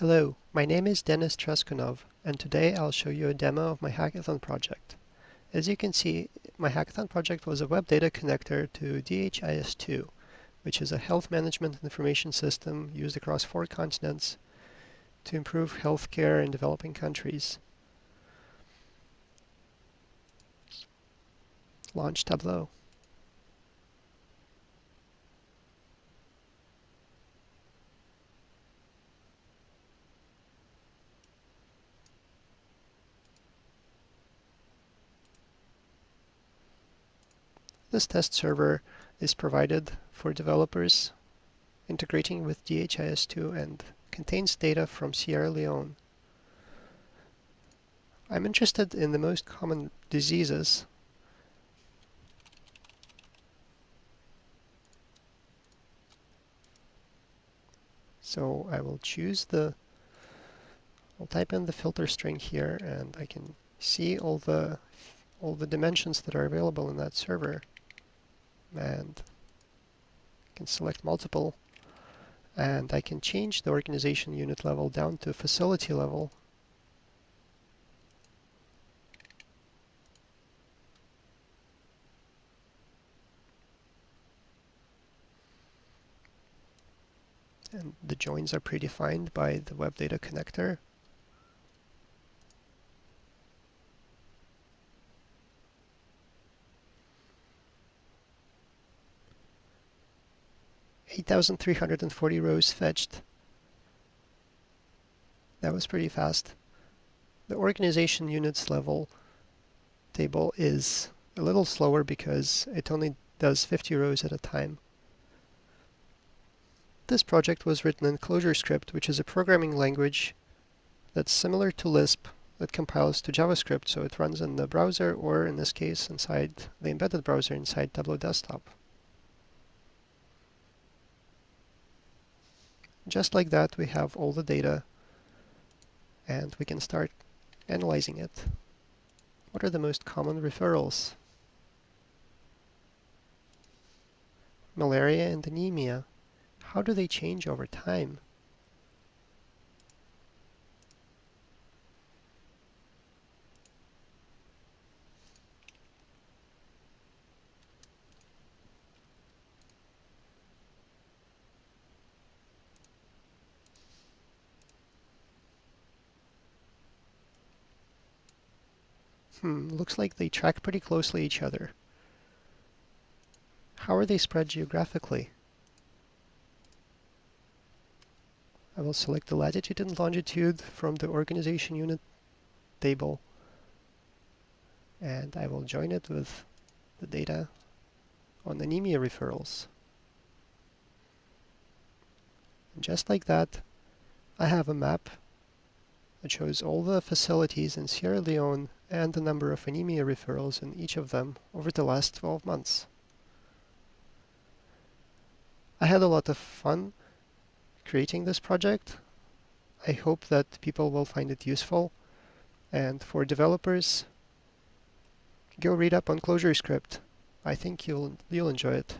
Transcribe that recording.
Hello, my name is Denis Treskunov, and today I'll show you a demo of my hackathon project. As you can see, my hackathon project was a web data connector to DHIS2, which is a health management information system used across 4 continents to improve healthcare in developing countries. Launch Tableau. This test server is provided for developers integrating with DHIS2 and contains data from Sierra Leone. I'm interested in the most common diseases. So I'll type in the filter string here, and I can see all the dimensions that are available in that server, and I can select multiple, and I can change the organization unit level down to facility level. And the joins are predefined by the web data connector. (8,340) rows fetched. That was pretty fast. The organization units level table is a little slower because it only does 50 rows at a time. This project was written in ClojureScript, which is a programming language that's similar to Lisp that compiles to JavaScript, so it runs in the browser, or in this case, inside the embedded browser inside Tableau Desktop. Just like that, we have all the data, and we can start analyzing it. What are the most common referrals? Malaria and anemia. How do they change over time? Looks like they track pretty closely each other. How are they spread geographically? I will select the latitude and longitude from the organization unit table, and I will join it with the data on anemia referrals. And just like that, I have a map that shows all the facilities in Sierra Leone and the number of anemia referrals in each of them over the last 12 months. I had a lot of fun creating this project. I hope that people will find it useful, and for developers, go read up on ClojureScript. I think you'll enjoy it.